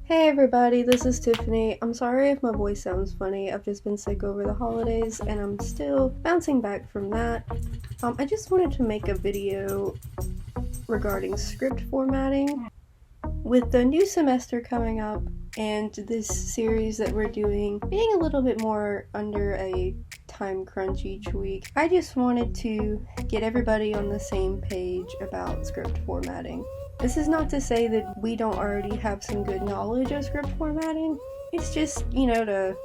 Hey everybody, this is Tiffany. I'm sorry if my voice sounds funny. I've just been sick over the holidays and I'm still bouncing back from that. I just wanted to make a video regarding script formatting. With the new semester coming up and this series that we're doing being a little bit more under a time crunch each week, I just wanted to get everybody on the same page about script formatting. This is not to say that we don't already have some good knowledge of script formatting. It's just, to,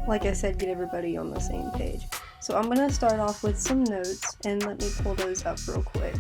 like I said, get everybody on the same page. So I'm going to start off with some notes, and let me pull those up real quick.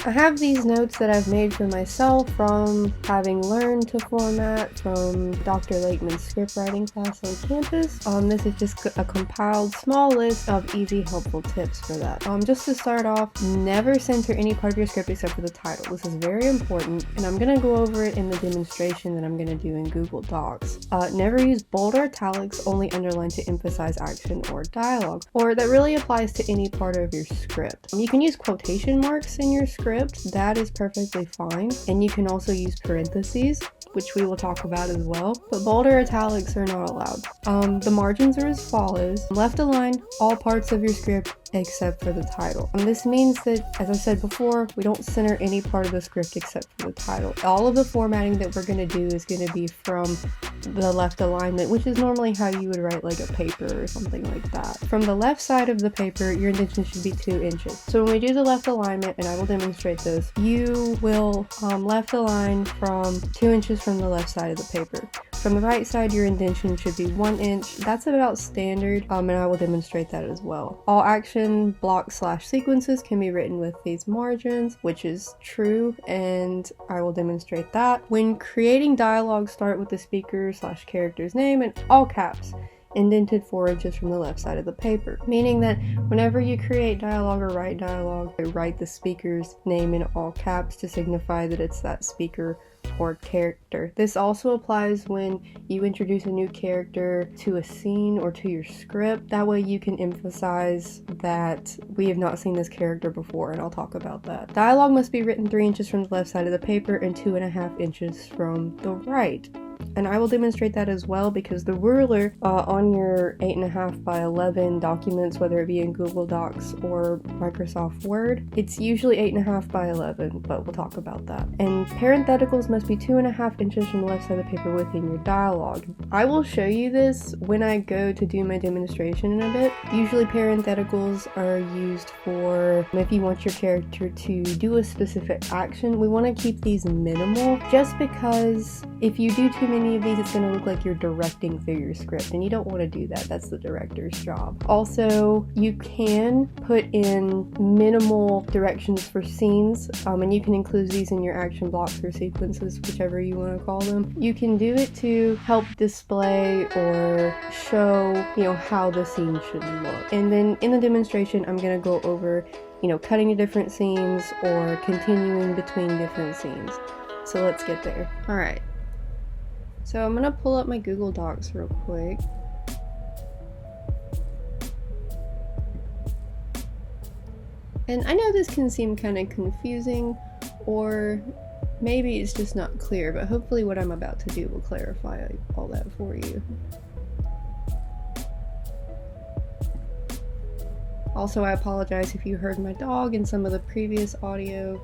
I have these notes that I've made for myself from having learned to format from Dr. Lakeman's script writing class on campus. This is just a compiled small list of easy, helpful tips for that. Just to start off, never center any part of your script except for the title. This is very important, and I'm going to go over it in the demonstration that I'm going to do in Google Docs. Never use bold or italics, only underline to emphasize action or dialogue, or that really applies to any part of your script. You can use quotation marks in your script. That is perfectly fine, and you can also use parentheses, which we will talk about as well, but bold or italics are not allowed. The margins are as follows. Left align all parts of your script except for the title. And this means that, as I said before, we don't center any part of the script except for the title. All of the formatting that we're going to do is going to be from the left alignment, which is normally how you would write like a paper or something like that. From the left side of the paper, your indentation should be 2 inches. So when we do the left alignment, and I will demonstrate this, you will left align from 2 inches from the left side of the paper. From the right side, your indentation should be 1 inch. That's about standard, and I will demonstrate that as well. All action blocks / sequences can be written with these margins, which is true, and I will demonstrate that. When creating dialogue, start with the speaker / character's name in all caps, indented 4 inches from the left side of the paper, meaning that whenever you create dialogue or write dialogue, write the speaker's name in all caps to signify that it's that speaker or character. This also applies when you introduce a new character to a scene or to your script. That way you can emphasize that we have not seen this character before, and I'll talk about that. Dialogue must be written 3 inches from the left side of the paper and 2.5 inches from the right. And I will demonstrate that as well, because the ruler on your 8.5 by 11 documents, whether it be in Google Docs or Microsoft Word, it's usually 8.5 by 11, but we'll talk about that. And parentheticals must be 2.5 inches from the left side of the paper within your dialogue. I will show you this when I go to do my demonstration in a bit. Usually parentheticals are used for if you want your character to do a specific action. We want to keep these minimal, just because if you do too many of these, it's going to look like you're directing through your script, and you don't want to do that. That's the director's job. Also, you can put in minimal directions for scenes, and you can include these in your action blocks or sequences, whichever you want to call them. You can do it to help display or show, how the scene should look. And then in the demonstration, I'm going to go over, cutting to different scenes or continuing between different scenes. So let's get there. All right. So I'm gonna pull up my Google Docs real quick. And I know this can seem kind of confusing, or maybe it's just not clear, but hopefully what I'm about to do will clarify all that for you. Also, I apologize if you heard my dog in some of the previous audio.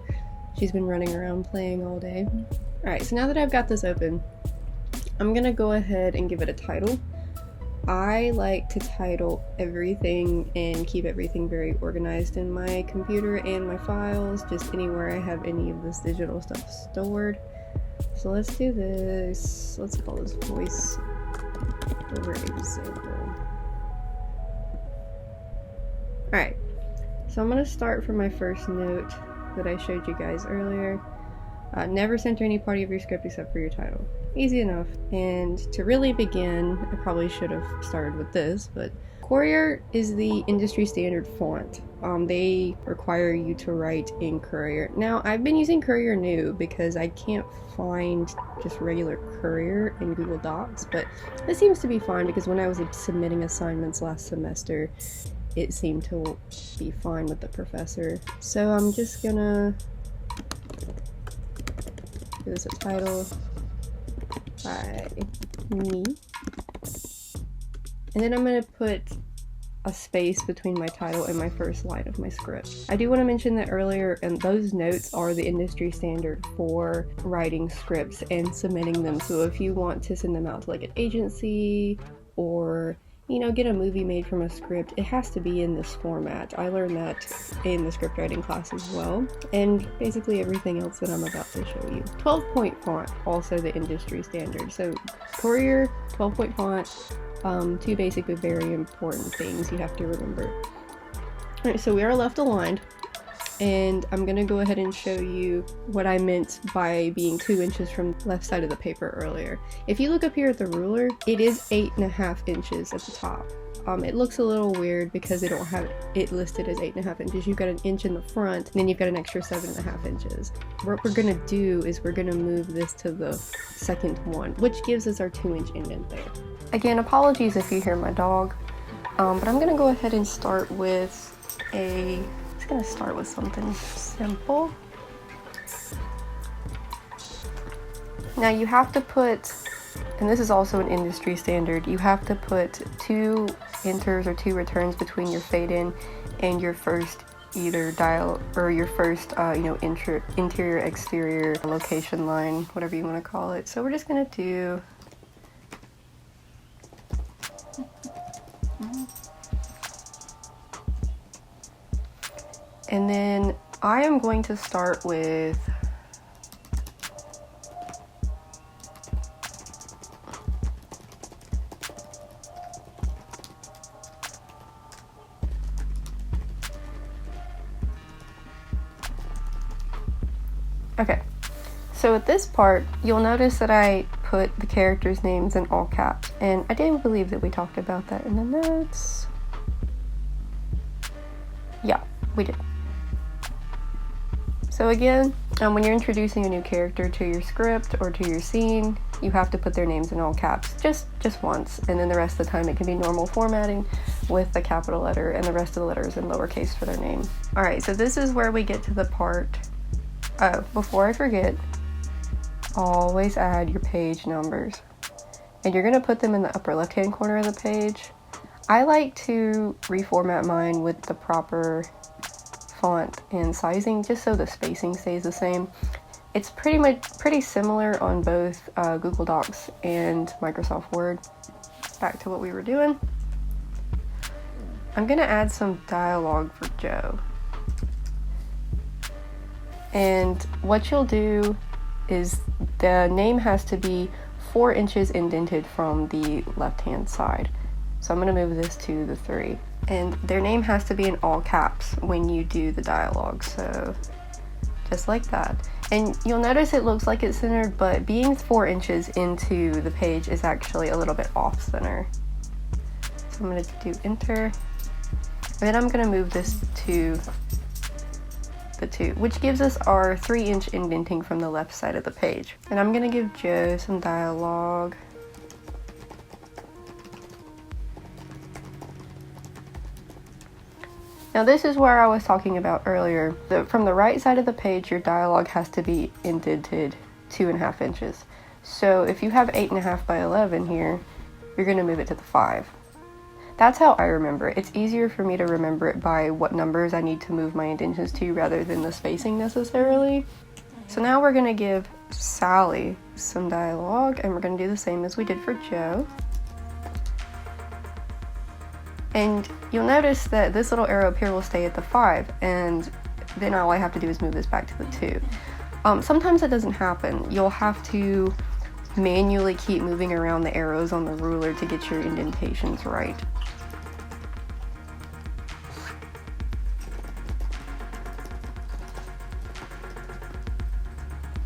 She's been running around playing all day. Alright, so now that I've got this open, I'm gonna go ahead and give it a title. I like to title everything and keep everything very organized in my computer and my files, just anywhere I have any of this digital stuff stored. So let's do this. Let's call this voice over example. Alright, so I'm gonna start from my first note that I showed you guys earlier. Never center any part of your script except for your title. Easy enough. And to really begin, I probably should have started with this, but Courier is the industry standard font. They require you to write in Courier. Now, I've been using Courier New because I can't find just regular Courier in Google Docs, but this seems to be fine because when I was submitting assignments last semester, it seemed to be fine with the professor. So I'm just gonna give this a title. by me. And then I'm going to put a space between my title and my first line of my script. I do want to mention that earlier, and those notes are the industry standard for writing scripts and submitting them. So if you want to send them out to like an agency or, you know, get a movie made from a script, it has to be in this format. I learned that in the script writing class as well, and basically everything else that I'm about to show you. 12-point font, also the industry standard. So Courier, 12-point font. Two basic but very important things you have to remember. Alright, so we are left aligned, and I'm gonna go ahead and show you what I meant by being 2 inches from the left side of the paper earlier. If you look up here at the ruler, it is 8.5 inches at the top. It looks a little weird because they don't have it listed as 8.5 inches. You've got an inch in the front, and then you've got an extra 7.5 inches. What we're gonna do is we're gonna move this to the second one, which gives us our 2-inch indent there. Again, apologies if you hear my dog, but I'm gonna go ahead and start with something simple. Now you have to put, and this is also an industry standard, you have to put 2 enters or 2 returns between your fade in and your first either dial or your first interior exterior location line, whatever you want to call it. So we're just gonna do and then I am going to start with okay. So at this part, you'll notice that I put the characters' names in all caps, and I do believe that we talked about that in the notes. Yeah, we did. So again, when you're introducing a new character to your script or to your scene, you have to put their names in all caps just once, and then the rest of the time it can be normal formatting with the capital letter and the rest of the letters in lowercase for their name. Alright, so this is where we get to the part, before I forget, always add your page numbers. And you're going to put them in the upper left hand corner of the page. I like to reformat mine with the proper font and sizing just so the spacing stays the same. It's pretty similar on both Google Docs and Microsoft Word. Back to what we were doing. I'm gonna add some dialogue for Joe. And what you'll do is the name has to be 4 inches indented from the left hand side. So I'm gonna move this to the 3. And their name has to be in all caps when you do the dialogue, so just like that. And you'll notice it looks like it's centered, but being 4 inches into the page is actually a little bit off center. So I'm going to do enter, and then I'm going to move this to the 2, which gives us our 3-inch indenting from the left side of the page. And I'm going to give Joe some dialogue. Now this is where I was talking about earlier. From the right side of the page, your dialogue has to be indented 2.5 inches. So if you have 8.5 by 11 here, you're going to move it to the 5. That's how I remember it. It's easier for me to remember it by what numbers I need to move my indentions to rather than the spacing necessarily. So now we're going to give Sally some dialogue, and we're going to do the same as we did for Joe. And you'll notice that this little arrow up here will stay at the 5, and then all I have to do is move this back to the 2. Sometimes that doesn't happen. You'll have to manually keep moving around the arrows on the ruler to get your indentations right.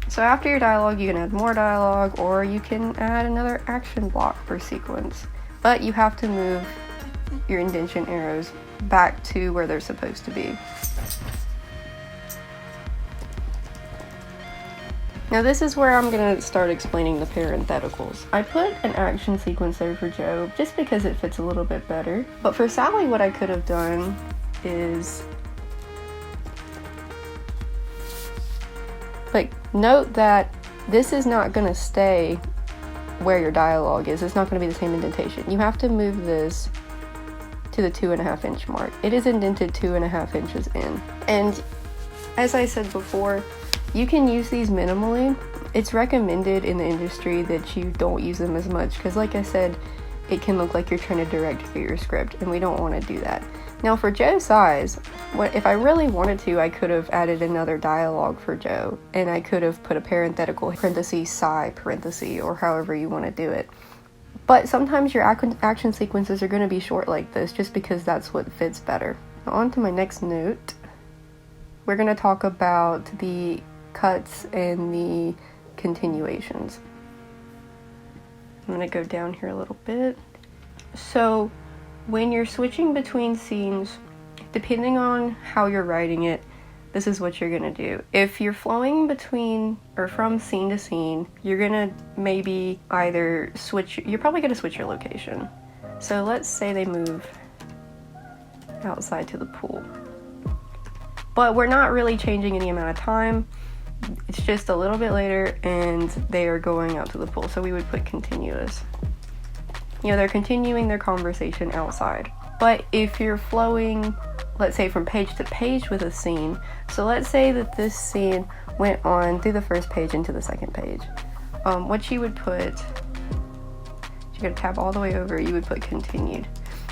So after your dialogue, you can add more dialogue, or you can add another action block per sequence. But you have to move your indentation arrows back to where they're supposed to be. Now this is where I'm going to start explaining the parentheticals. I put an action sequence there for Joe just because it fits a little bit better. But for Sally, what I could have done is, like, note that this is not going to stay where your dialogue is. It's not going to be the same indentation. You have to move this to the 2.5 inch mark. It is indented 2.5 inches in. And as I said before, you can use these minimally. It's recommended in the industry that you don't use them as much because, like I said, it can look like you're trying to direct through your script, and we don't want to do that. Now for Joe's size, if I really wanted to, I could have added another dialogue for Joe, and I could have put a parenthetical parenthesis, sigh, parenthesis, or however you want to do it. But sometimes your action sequences are going to be short like this just because that's what fits better. Now on to my next note. We're going to talk about the cuts and the continuations. I'm going to go down here a little bit. So when you're switching between scenes, depending on how you're writing it, this is what you're going to do. If you're flowing between or from scene to scene, you're going to maybe either switch, you're probably going to switch your location. So let's say they move outside to the pool. But we're not really changing any amount of time. It's just a little bit later and they are going out to the pool. So we would put continuous. You know, they're continuing their conversation outside. But if you're flowing, let's say from page to page with a scene, so let's say that this scene went on through the first page into the second page. What you would put, you're going to tab all the way over, you would put continued.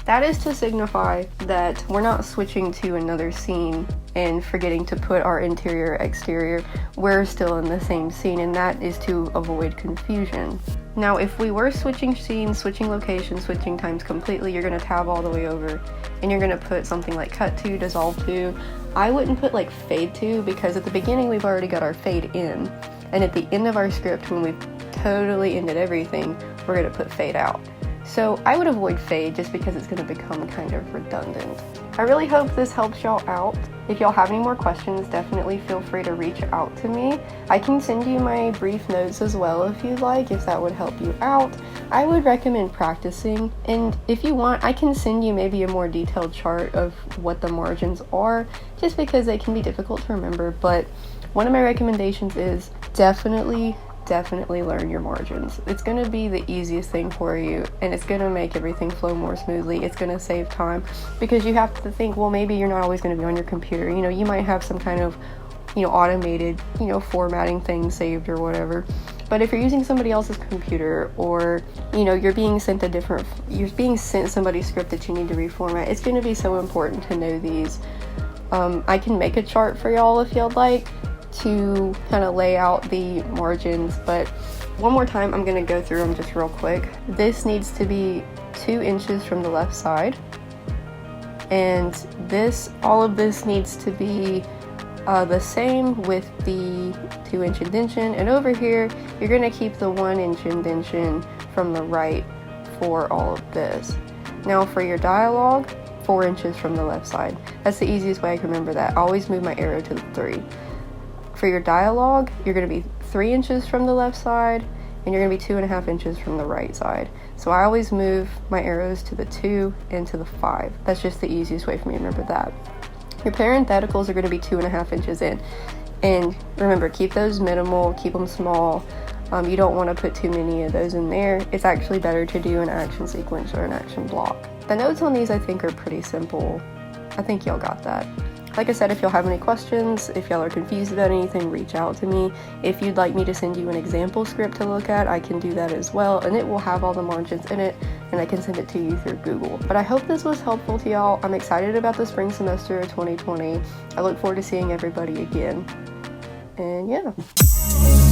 That is to signify that we're not switching to another scene and forgetting to put our interior or exterior. We're still in the same scene, and that is to avoid confusion. Now, if we were switching scenes, switching locations, switching times completely, you're going to tab all the way over and you're going to put something like cut to, dissolve to. I wouldn't put like fade to, because at the beginning we've already got our fade in, and at the end of our script, when we've totally ended everything, we're going to put fade out. So I would avoid fade just because it's going to become kind of redundant. I really hope this helps y'all out. If y'all have any more questions, definitely feel free to reach out to me. I can send you my brief notes as well if you'd like, if that would help you out. I would recommend practicing, and if you want, I can send you maybe a more detailed chart of what the margins are, just because they can be difficult to remember. But one of my recommendations is definitely learn your margins. It's going to be the easiest thing for you, and it's going to make everything flow more smoothly. It's going to save time, because you have to think, well, maybe you're not always going to be on your computer. You know, you might have some kind of, automated, formatting thing saved or whatever. But if you're using somebody else's computer, or, you're being sent somebody's script that you need to reformat, it's going to be so important to know these. I can make a chart for y'all if y'all like, to kind of lay out the margins, but one more time I'm going to go through them just real quick. This needs to be 2 inches from the left side, and all of this needs to be the same with the 2-inch indentation, and over here you're going to keep the 1-inch indentation from the right for all of this. Now for your dialogue, 4 inches from the left side. That's the easiest way I can remember that. I always move my arrow to the 3. For your dialogue, you're going to be 3 inches from the left side, and you're going to be 2.5 inches from the right side. So I always move my arrows to the 2 and to the 5. That's just the easiest way for me to remember that. Your parentheticals are going to be 2.5 inches in. And remember, keep those minimal, keep them small. You don't want to put too many of those in there. It's actually better to do an action sequence or an action block. The notes on these, I think, are pretty simple. I think y'all got that. Like I said, if y'all have any questions, if y'all are confused about anything, reach out to me. If you'd like me to send you an example script to look at, I can do that as well, and it will have all the margins in it, and I can send it to you through Google. But I hope this was helpful to y'all. I'm excited about the spring semester of 2020. I look forward to seeing everybody again. And yeah.